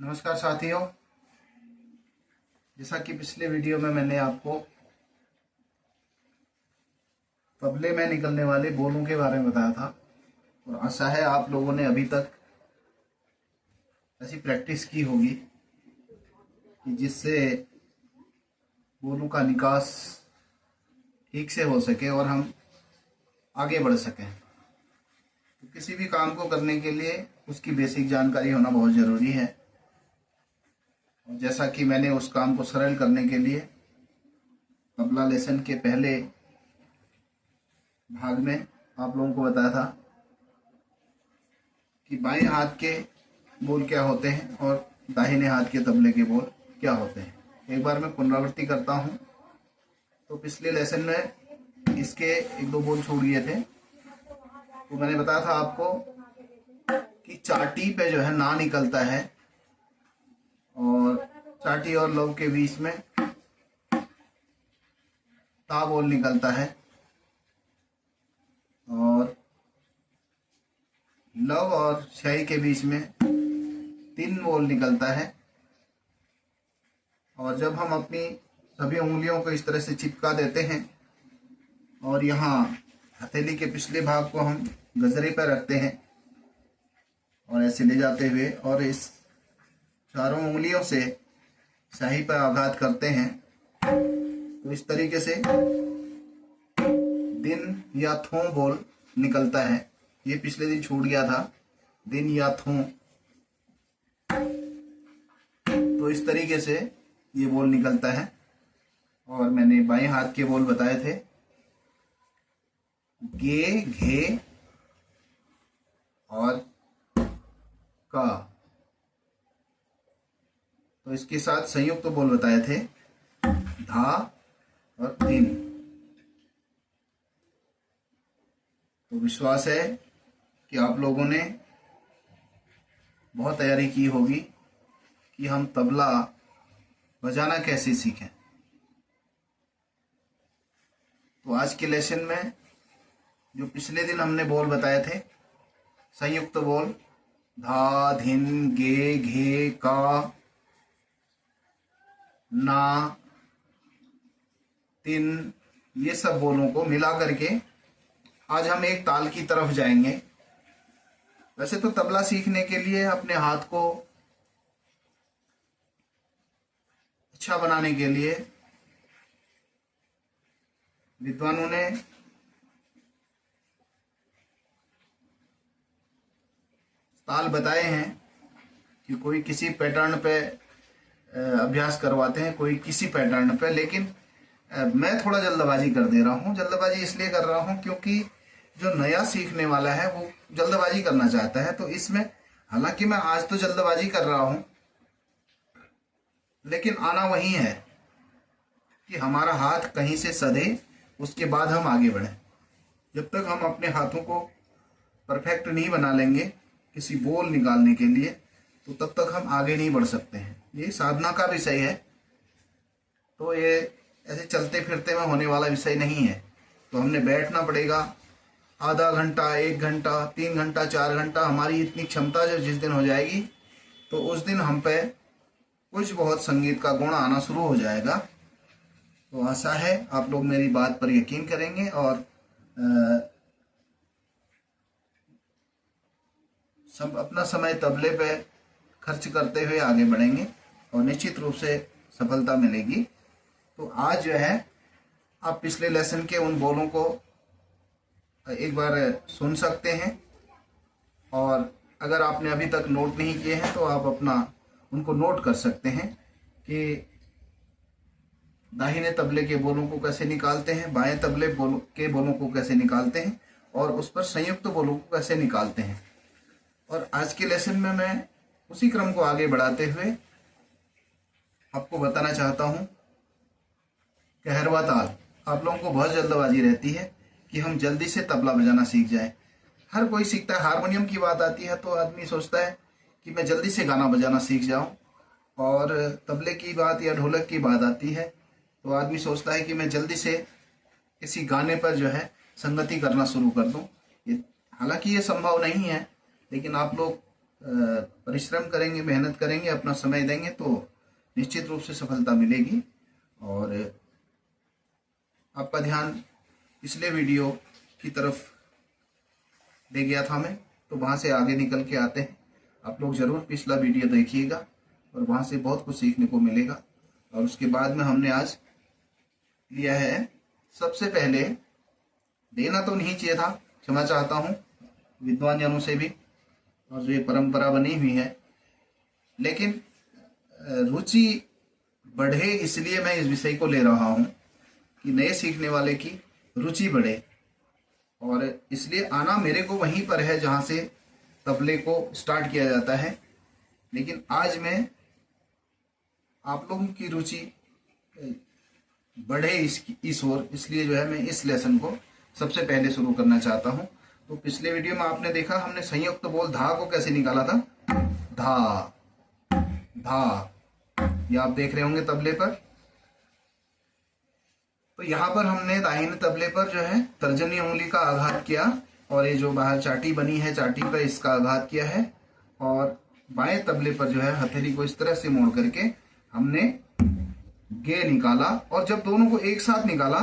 नमस्कार साथियों। जैसा कि पिछले वीडियो में मैंने आपको तबले में निकलने वाले बोलों के बारे में बताया था और आशा है आप लोगों ने अभी तक ऐसी प्रैक्टिस की होगी कि जिससे बोलों का निकास ठीक से हो सके और हम आगे बढ़ सकें। तो किसी भी काम को करने के लिए उसकी बेसिक जानकारी होना बहुत ज़रूरी है। और जैसा कि मैंने उस काम को सरल करने के लिए तबला लेसन के पहले भाग में आप लोगों को बताया था कि बाएं हाथ के बोल क्या होते हैं और दाहिने हाथ के तबले के बोल क्या होते हैं। एक बार मैं पुनरावृत्ति करता हूं। तो पिछले लेसन में इसके एक दो बोल छोड़ दिए थे। तो मैंने बताया था आपको कि चाटी पे जो है ना निकलता है और चाटी और लव के बीच में ता बोल निकलता है और लव और शाई के बीच में तीन बोल निकलता है। और जब हम अपनी सभी उंगलियों को इस तरह से चिपका देते हैं और यहाँ हथेली के पिछले भाग को हम गजरे पर रखते हैं और ऐसे ले जाते हुए और इस चारों उंगलियों से शाही पर आघात करते हैं, तो इस तरीके से दिन या थों बोल निकलता है। ये पिछले दिन छूट गया था, दिन या थों। तो इस तरीके से ये बोल निकलता है। और मैंने बाएं हाथ के बोल बताए थे, गे, घे और का। तो इसके साथ संयुक्त तो बोल बताए थे, धा और दिन। तो विश्वास है कि आप लोगों ने बहुत तैयारी की होगी कि हम तबला बजाना कैसे सीखें। तो आज के लेसन में जो पिछले दिन हमने बोल बताए थे, संयुक्त बोल धा, धिन, गे, घे, का, ना, तिन, ये सब बोलों को मिला करके आज हम एक ताल की तरफ जाएंगे। वैसे तो तबला सीखने के लिए अपने हाथ को अच्छा बनाने के लिए विद्वानों ने ताल बताए हैं कि कोई किसी पैटर्न पे अभ्यास करवाते हैं, कोई किसी पैटर्न पे। लेकिन मैं थोड़ा जल्दबाजी कर दे रहा हूँ। जल्दबाजी इसलिए कर रहा हूँ क्योंकि जो नया सीखने वाला है वो जल्दबाजी करना चाहता है। तो इसमें हालांकि मैं आज तो जल्दबाजी कर रहा हूँ, लेकिन आना वही है कि हमारा हाथ कहीं से सधे, उसके बाद हम आगे बढ़ें। जब तक हम अपने हाथों को परफेक्ट नहीं बना लेंगे किसी बोल निकालने के लिए, तो तब तक हम आगे नहीं बढ़ सकते हैं। ये साधना का विषय है, तो ये ऐसे चलते फिरते में होने वाला विषय नहीं है। तो हमने बैठना पड़ेगा आधा घंटा, 1 घंटा, 3 घंटा, 4 घंटा। हमारी इतनी क्षमता जब जिस दिन हो जाएगी तो उस दिन हम पे कुछ बहुत संगीत का गुण आना शुरू हो जाएगा। तो आशा है आप लोग मेरी बात पर यकीन करेंगे और सब अपना समय तबले पे खर्च करते हुए आगे बढ़ेंगे और निश्चित रूप से सफलता मिलेगी। तो आज जो है आप पिछले लेसन के उन बोलों को एक बार सुन सकते हैं और अगर आपने अभी तक नोट नहीं किए हैं तो आप अपना उनको नोट कर सकते हैं कि दाहिने तबले के बोलों को कैसे निकालते हैं, बाएं तबले के बोलों को कैसे निकालते हैं और उस पर संयुक्त बोलों को कैसे निकालते हैं। और आज के लेसन में मैं उसी क्रम को आगे बढ़ाते हुए आपको बताना चाहता हूं, कहरवा ताल। आप लोगों को बहुत जल्दबाजी रहती है कि हम जल्दी से तबला बजाना सीख जाएं। हर कोई सीखता है। हारमोनियम की बात आती है तो आदमी सोचता है कि मैं जल्दी से गाना बजाना सीख जाऊं, और तबले की बात या ढोलक की बात आती है तो आदमी सोचता है कि मैं जल्दी से किसी गाने पर जो है संगति करना शुरू कर दूं। हालांकि ये संभव नहीं है, लेकिन आप लोग परिश्रम करेंगे, मेहनत करेंगे, अपना समय देंगे तो निश्चित रूप से सफलता मिलेगी। और आपका ध्यान पिछले वीडियो की तरफ ले गया था मैं, तो वहाँ से आगे निकल के आते हैं। आप लोग ज़रूर पिछला वीडियो देखिएगा और वहाँ से बहुत कुछ सीखने को मिलेगा। और उसके बाद में हमने आज लिया है, सबसे पहले देना तो नहीं चाहिए था, क्षमा चाहता हूँ विद्वान जनों से भी, और जो ये परंपरा बनी हुई है, लेकिन रुचि बढ़े इसलिए मैं इस विषय को ले रहा हूँ कि नए सीखने वाले की रुचि बढ़े। और इसलिए आना मेरे को वहीं पर है जहाँ से तबले को स्टार्ट किया जाता है, लेकिन आज मैं आप लोगों की रुचि बढ़े इस ओर, इसलिए जो है मैं इस लेसन को सबसे पहले शुरू करना चाहता हूँ। तो पिछले वीडियो में आपने देखा हमने संयुक्त बोल धा को कैसे निकाला था, धा धा, ये आप देख रहे होंगे तबले पर। तो यहाँ पर हमने दाहिने तबले पर जो है तर्जनी उंगली का आघात किया, और ये जो बाहर चाटी बनी है चाटी पर इसका आघात किया है, और बाएं तबले पर जो है हथेली को इस तरह से मोड़ करके हमने गे निकाला। और जब दोनों को एक साथ निकाला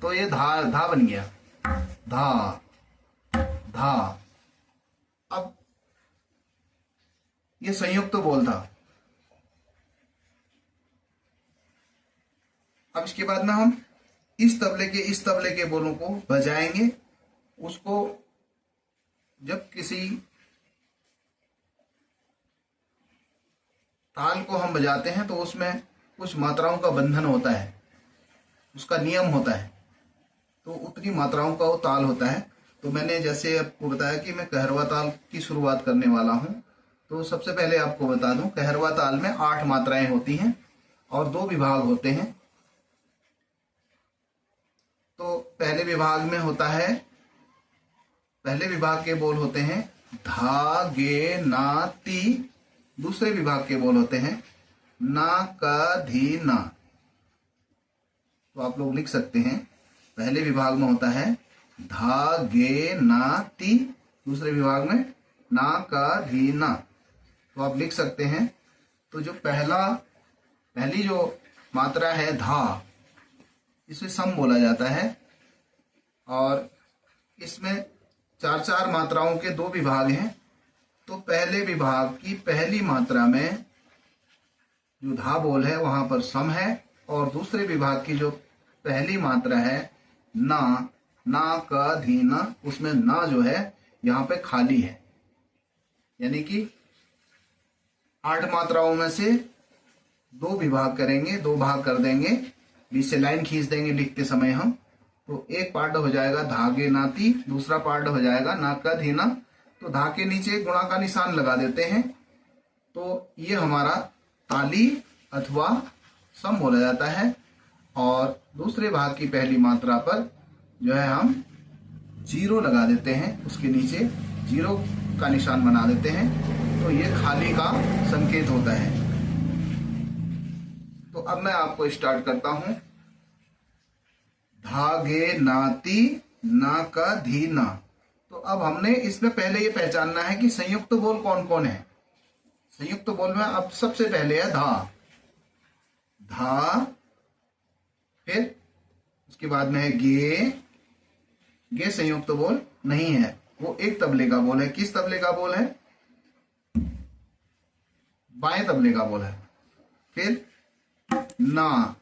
तो ये धा धा बन गया, धा धा। अब ये संयुक्त तो बोल था। अब इसके बाद में हम इस तबले के बोलों को बजाएंगे। उसको जब किसी ताल को हम बजाते हैं तो उसमें कुछ मात्राओं का बंधन होता है, उसका नियम होता है, तो उतनी मात्राओं का वो ताल होता है। तो मैंने जैसे आपको बताया कि मैं कहरवा ताल की शुरुआत करने वाला हूं, तो सबसे पहले आपको बता दूं कहरवा ताल में 8 मात्राएं होती हैं और 2 विभाग होते हैं। तो पहले विभाग में होता है, पहले विभाग के बोल होते हैं धा गे ना ती, दूसरे विभाग के बोल होते हैं ना का धी ना। तो आप लोग लिख सकते हैं, पहले विभाग में होता है धा गे ना ती, दूसरे विभाग में ना का धी ना। तो आप लिख सकते हैं। तो जो पहली जो मात्रा है धा, इसे सम बोला जाता है, और इसमें 4 मात्राओं के 2 विभाग हैं। तो पहले विभाग की पहली मात्रा में जो धा बोल है वहां पर सम है, और दूसरे विभाग की जो पहली मात्रा है ना, ना का धी ना, उसमें ना जो है यहाँ पे खाली है। यानी कि 8 मात्राओं में से 2 विभाग करेंगे, 2 भाग कर देंगे, बीच से लाइन खींच देंगे लिखते समय हम। तो एक पार्ट हो जाएगा धागे नाती, दूसरा पार्ट हो जाएगा ना का धीना। तो धा के नीचे गुणा का निशान लगा देते हैं, तो ये हमारा ताली अथवा सम बोला जाता है। और दूसरे भाग की पहली मात्रा पर जो है हम 0 लगा देते हैं, उसके नीचे 0 का निशान बना देते हैं, तो ये खाली का संकेत होता है। तो अब मैं आपको स्टार्ट करता हूं, धागे नाती ना का धी ना। तो अब हमने इसमें पहले ये पहचानना है कि संयुक्त बोल कौन कौन है। संयुक्त बोल में अब सबसे पहले है धा, धा, फिर उसके बाद में है गे। गे संयुक्त बोल नहीं है, वो एक तबले का बोल है। किस तबले का बोल है? बाएं तबले का बोल है। फिर ना,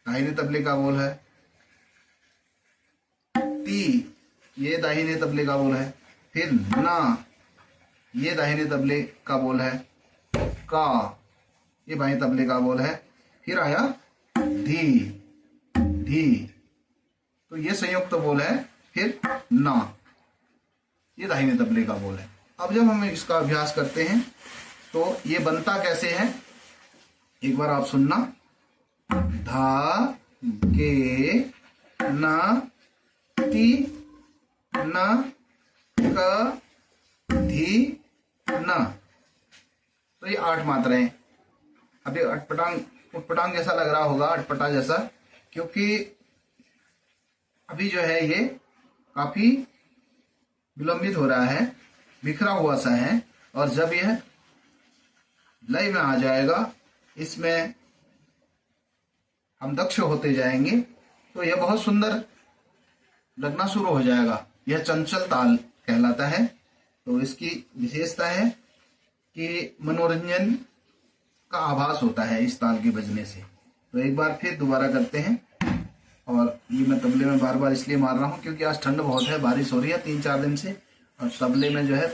दाहिने तबले का बोल है। ती, ये दाहिने तबले का बोल है। फिर ना, ये दाहिने तबले का बोल है। का, ये बाएं तबले का बोल है। फिर आया धी, धी, तो ये संयुक्त बोल है। फिर ना, ये दाहिने तबले का बोल है। अब जब हम इसका अभ्यास करते हैं तो ये बनता कैसे है, एक बार आप सुनना। धा गे ना ती ना का धी ना। तो ये 8 मात्राएं। अभी उटपटांग जैसा लग रहा होगा, अटपटा जैसा, क्योंकि अभी जो है ये काफी विलंबित हो रहा है, बिखरा हुआ सा है। और जब यह लय में आ जाएगा, इसमें हम दक्ष होते जाएंगे तो यह बहुत सुंदर लगना शुरू हो जाएगा। यह चंचल ताल कहलाता है। तो इसकी विशेषता है कि मनोरंजन का आभास होता है इस ताल के बजने से। तो एक बार फिर दोबारा करते हैं। और ये मैं तबले में बार बार इसलिए मार रहा हूँ क्योंकि आज ठंड बहुत है, बारिश हो रही है 3-4 दिन से, और तबले में जो है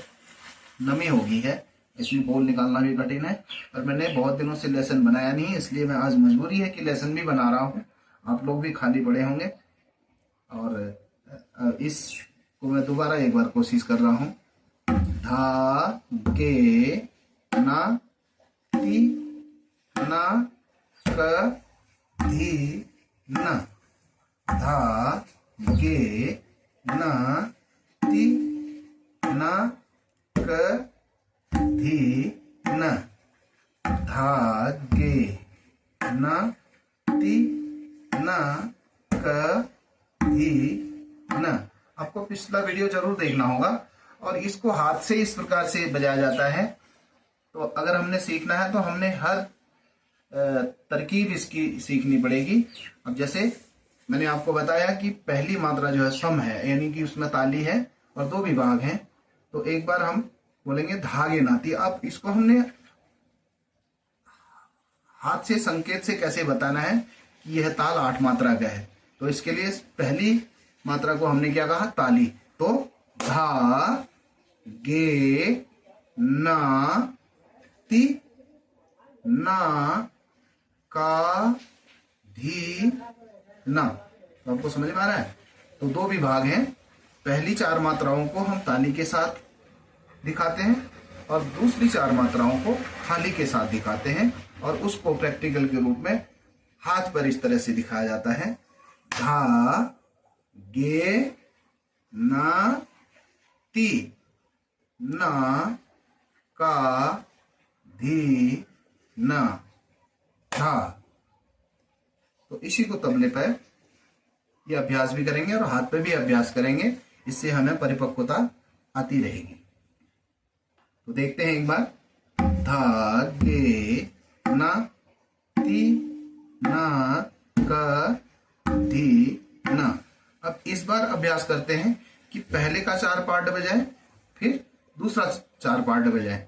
नमी हो गई है, इसमें बोल निकालना भी कठिन है। और मैंने बहुत दिनों से लेसन बनाया नहीं, इसलिए मैं आज मजबूरी है कि लेसन भी बना रहा हूँ। आप लोग भी खाली पड़े होंगे। और इसको मैं दोबारा एक बार कोशिश कर रहा हूँ। धा गे ना ती ना क धी ना, धा गे ना ती ना क धी न, धा गे ना ती ना क धी न। आपको पिछला वीडियो जरूर देखना होगा। और इसको हाथ से इस प्रकार से बजाया जाता है। तो अगर हमने सीखना है तो हमने हर तरकीब इसकी सीखनी पड़ेगी। अब जैसे मैंने आपको बताया कि पहली मात्रा जो है सम है, यानी कि उसमें ताली है और 2 विभाग हैं। तो एक बार हम बोलेंगे धागे नाती। अब इसको हमने हाथ से संकेत से कैसे बताना है कि यह ताल 8 मात्रा का है। तो इसके लिए पहली मात्रा को हमने क्या कहा, ताली। तो धा गे ना ती ना का धी ना। तो आपको समझ में आ रहा है। तो 2 विभाग हैं। पहली 4 मात्राओं को हम ताली के साथ दिखाते हैं और दूसरी 4 मात्राओं को थाली के साथ दिखाते हैं। और उसको प्रैक्टिकल के रूप में हाथ पर इस तरह से दिखाया जाता है। धा गे ना ती ना का धी ना, धा। तो इसी को तबले पर ये अभ्यास भी करेंगे और हाथ पे भी अभ्यास करेंगे। इससे हमें परिपक्वता आती रहेगी। तो देखते हैं एक बार। धा गे ना ती ना क धी ना। अब इस बार अभ्यास करते हैं कि पहले का 4 पार्ट बजाए, फिर दूसरा 4 पार्ट बजाए,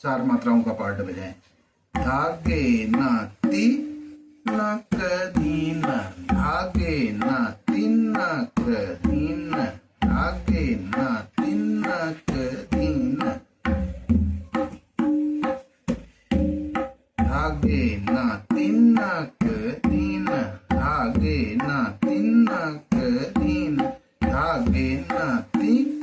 4 मात्राओं का पार्ट बजाए। धागे ना ती ना क धी ना, धागे ना तीन ना क धी ना, धागे ना तीन ना क धी ना, धागे ना तीन ना क धी ना, धागे ना तीन ना क धी ना, धागे ना तीन।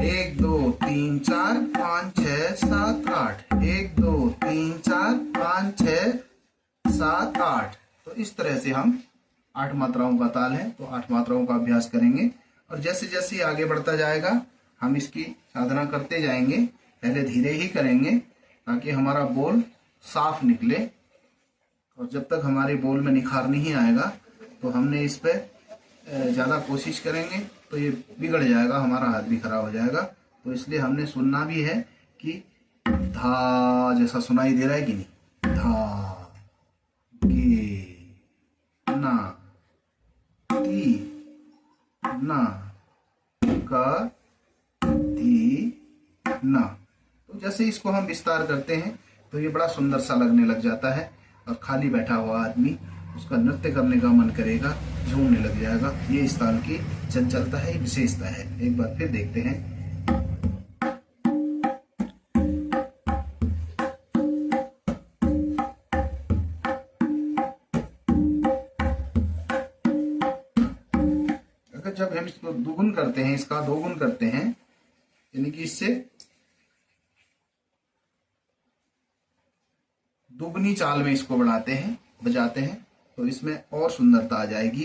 1 2 3 4 5 6 7 8, 1 2 3 4 5 6 7 8। तो इस तरह से हम 8 मात्राओं का ताल है, तो 8 मात्राओं का अभ्यास करेंगे। और जैसे जैसे आगे बढ़ता जाएगा हम इसकी साधना करते जाएंगे। पहले धीरे ही करेंगे ताकि हमारा बोल साफ निकले। और जब तक हमारे बोल में निखार नहीं आएगा तो हमने इस पे ज़्यादा कोशिश करेंगे तो ये बिगड़ जाएगा, हमारा हाथ भी खराब हो जाएगा। तो इसलिए हमने सुनना भी है कि धा जैसा सुनाई दे रहा है कि नहीं। धा गे ना ती ना का धी ना। तो जैसे इसको हम विस्तार करते हैं तो ये बड़ा सुंदर सा लगने लग जाता है। और खाली बैठा हुआ आदमी उसका नृत्य करने का मन करेगा, झूमने लग जाएगा। ये इस ताल की चंचलता है, विशेषता है। एक बार फिर देखते हैं। अगर जब हम इसको दोगुन करते हैं, इसका 2 गुण करते हैं, यानी कि इससे दुगनी चाल में इसको बढ़ाते हैं, बजाते हैं, तो इसमें और सुंदरता आ जाएगी।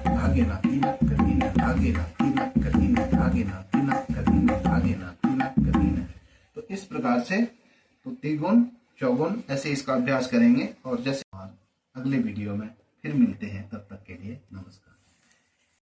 धागे ना तीन कदीना, धागे ना तीन कदीना, आगे ना, तीना कभी ना, आगे ना, तीना कभी ना। तो इस प्रकार से तो त्रिगुण चौगुण ऐसे इसका अभ्यास करेंगे। और जैसे अगले वीडियो में फिर मिलते हैं, तब तक के लिए नमस्कार।